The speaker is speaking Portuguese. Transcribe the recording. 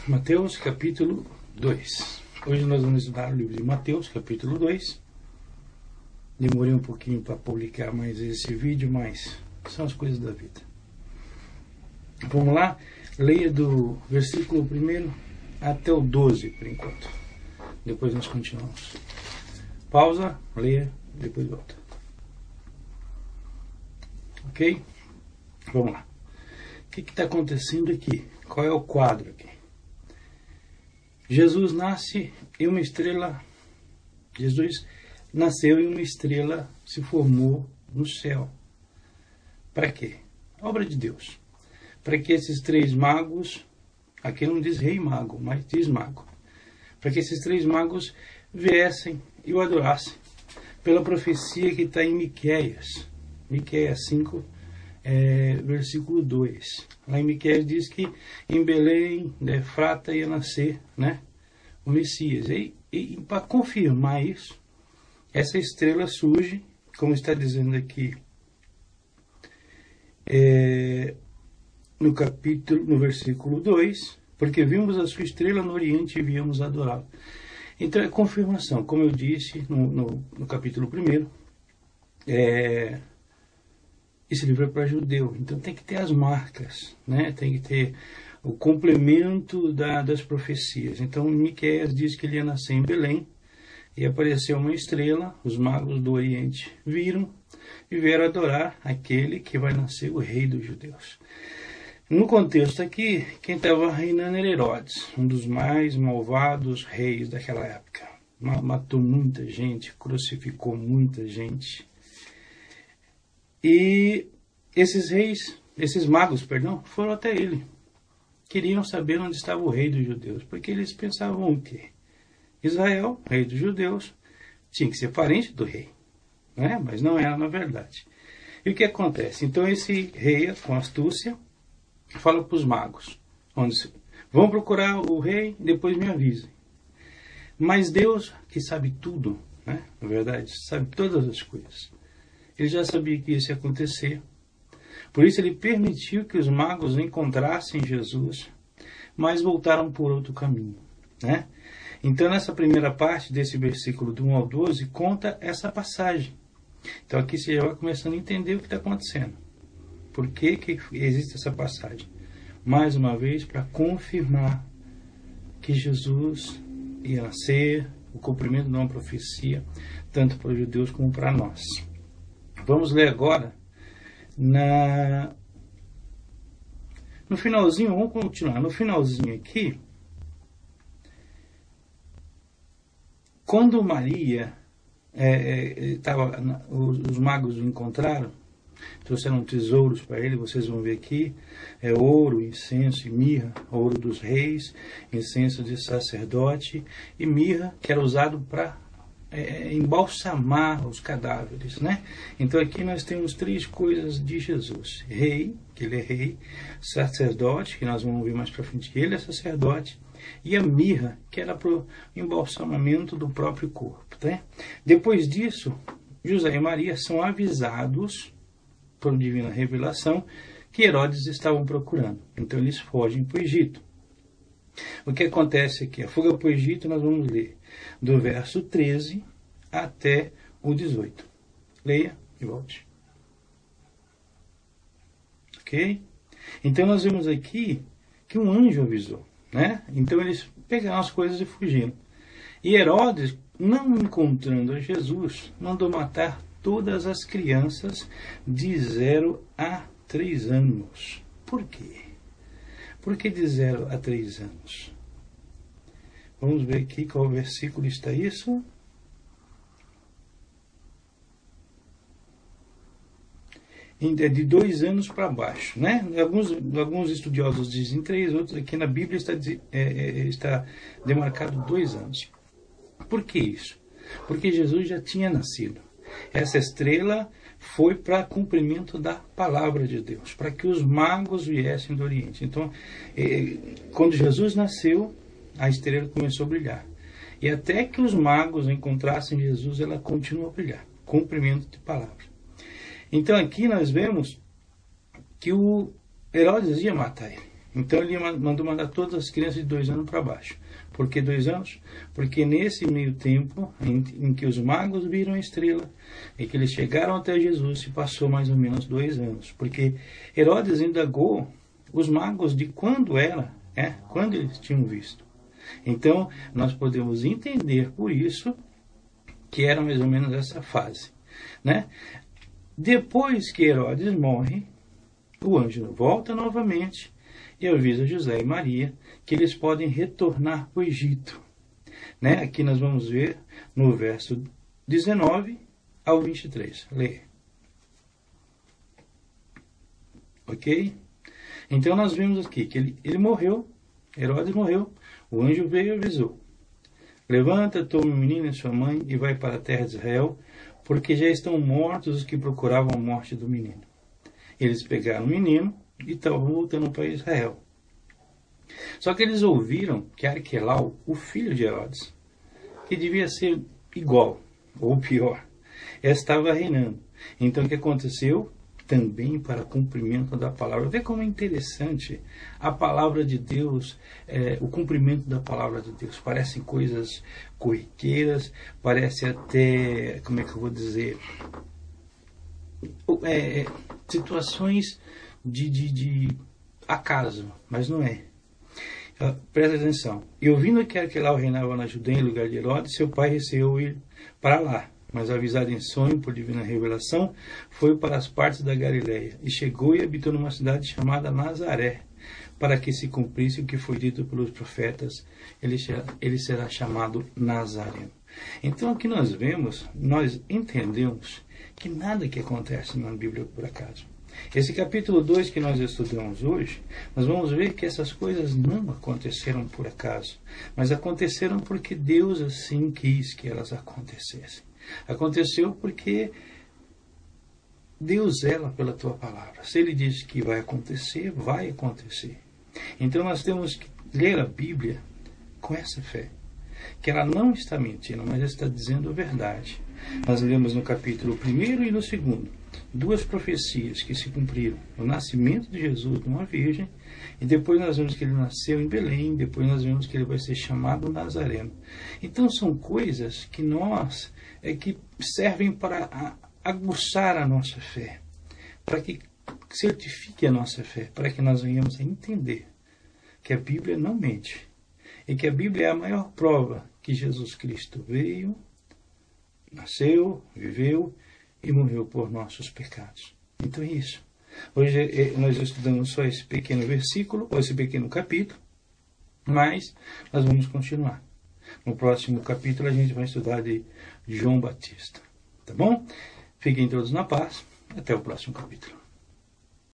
Mateus capítulo 2. Hoje nós vamos estudar o livro de Mateus capítulo 2. Demorei um pouquinho para publicar mais esse vídeo, mas são as coisas da vida. Vamos lá, leia do versículo 1 até o 12 por enquanto. Depois nós continuamos. Pausa, leia, depois volta. Ok? Vamos lá. O que está acontecendo aqui? Qual é o quadro aqui? Jesus nasce em uma estrela. Jesus nasceu em uma estrela, se formou no céu. Para quê? Obra de Deus. Para que esses três magos, aqui não diz rei mago, mas diz mago. Para que esses três magos viessem e o adorassem. Pela profecia que está em Miqueias. Miqueias 5, versículo 2. Lá em Miqueias diz que em Belém, de Efrata, ia nascer, né, o Messias. E para confirmar isso, essa estrela surge, como está dizendo aqui, no versículo 2, porque vimos a sua estrela no Oriente e viemos adorá-la. Então é confirmação, como eu disse no capítulo 1, esse livro é para judeu, então tem que ter as marcas, né? Tem que ter o complemento das profecias. Então Miqueias diz que ele ia nascer em Belém, e apareceu uma estrela, os magos do Oriente viram e vieram adorar aquele que vai nascer o rei dos judeus. No contexto aqui, quem estava reinando era Herodes, um dos mais malvados reis daquela época. Matou muita gente, crucificou muita gente. E esses magos, foram até ele. Queriam saber onde estava o rei dos judeus, porque eles pensavam o quê? Israel, rei dos judeus, tinha que ser parente do rei, né? Mas não era na verdade. E o que acontece? Então esse rei, com astúcia, fala para os magos, vão procurar o rei, depois me avisem. Mas Deus, que sabe tudo, né? Na verdade, sabe todas as coisas. Ele já sabia que isso ia acontecer. Por isso ele permitiu que os magos encontrassem Jesus, mas voltaram por outro caminho, né? Então nessa primeira parte desse versículo do 1 ao 12, conta essa passagem. Então aqui você já vai começando a entender o que está acontecendo. Por que existe essa passagem? Mais uma vez, para confirmar que Jesus ia nascer, o cumprimento de uma profecia, tanto para os judeus como para nós. Vamos ler agora no finalzinho, vamos continuar. No finalzinho aqui, quando Maria os magos o encontraram, trouxeram tesouros para ele, vocês vão ver aqui, ouro, incenso e mirra, ouro dos reis, incenso de sacerdote e mirra, que era usado para embalsamar os cadáveres, né? Então aqui nós temos três coisas de Jesus: rei, que ele é rei; sacerdote, que nós vamos ver mais para frente, ele é sacerdote; e a mirra, que era para o embalsamamento do próprio corpo, né? Depois disso, José e Maria são avisados por divina revelação que Herodes estavam procurando. Então eles fogem para o Egito. O que acontece aqui? A fuga para o Egito nós vamos ler do verso 13 até o 18. Leia e volte. Ok? Então nós vemos aqui que um anjo avisou, né? Então eles pegaram as coisas e fugiram. E Herodes, não encontrando a Jesus, mandou matar todas as crianças de 0 a 3 anos. Por quê? Por que de 0 a 3 anos? Vamos ver aqui qual versículo está isso. É de 2 anos para baixo, né? Alguns estudiosos dizem 3, outros aqui na Bíblia está demarcado 2 anos. Por que isso? Porque Jesus já tinha nascido. Essa estrela foi para cumprimento da palavra de Deus, para que os magos viessem do Oriente. Então, quando Jesus nasceu, a estrela começou a brilhar. E até que os magos encontrassem Jesus, ela continuou a brilhar. Cumprimento de palavra. Então aqui nós vemos que o Herodes ia matar ele. Então ele mandou mandar todas as crianças de 2 anos para baixo. Por que 2 anos? Porque nesse meio tempo em que os magos viram a estrela e que eles chegaram até Jesus, se passou mais ou menos 2 anos. Porque Herodes indagou os magos de quando era, quando eles tinham visto. Então nós podemos entender por isso que era mais ou menos essa fase, né? Depois que Herodes morre, o anjo volta novamente e avisa José e Maria que eles podem retornar para o Egito, né? Aqui nós vamos ver no verso 19 ao 23. Leia. Ok? Então nós vimos aqui que ele morreu, Herodes morreu, o anjo veio e avisou: levanta, toma o menino e sua mãe e vai para a terra de Israel, porque já estão mortos os que procuravam a morte do menino. Eles pegaram o menino e estavam voltando para Israel. Só que eles ouviram que Arquelau, o filho de Herodes, que devia ser igual, ou pior, estava reinando. Então o que aconteceu? Também para cumprimento da palavra. Vê como é interessante a palavra de Deus, o cumprimento da palavra de Deus. Parecem coisas corriqueiras, parece até, como é que eu vou dizer, situações de acaso, mas não é. Presta atenção. E ouvindo que Arquelau reinava na Judeia em lugar de Herodes, seu pai recebeu ir para lá. Mas avisado em sonho por divina revelação, foi para as partes da Galileia e chegou e habitou numa cidade chamada Nazaré, para que se cumprisse o que foi dito pelos profetas, ele será chamado Nazareno. Então aqui nós vemos, nós entendemos que nada que acontece na Bíblia por acaso. Esse capítulo 2 que nós estudamos hoje, nós vamos ver que essas coisas não aconteceram por acaso, mas aconteceram porque Deus assim quis que elas acontecessem. Aconteceu porque Deus zela pela tua palavra. Se Ele diz que vai acontecer, vai acontecer. Então nós temos que ler a Bíblia com essa fé, que ela não está mentindo, mas está dizendo a verdade. Nós lemos no capítulo 1 e no 2 duas profecias que se cumpriram: o nascimento de Jesus de uma virgem, e depois nós vemos que ele nasceu em Belém, depois nós vemos que ele vai ser chamado Nazareno. Então são coisas que que servem para aguçar a nossa fé, para que certifique a nossa fé, para que nós venhamos a entender que a Bíblia não mente, e que a Bíblia é a maior prova que Jesus Cristo veio, nasceu, viveu e morreu por nossos pecados. Então é isso. Hoje nós estudamos só esse pequeno versículo, ou esse pequeno capítulo, mas nós vamos continuar. No próximo capítulo a gente vai estudar de João Batista. Tá bom? Fiquem todos na paz. Até o próximo capítulo.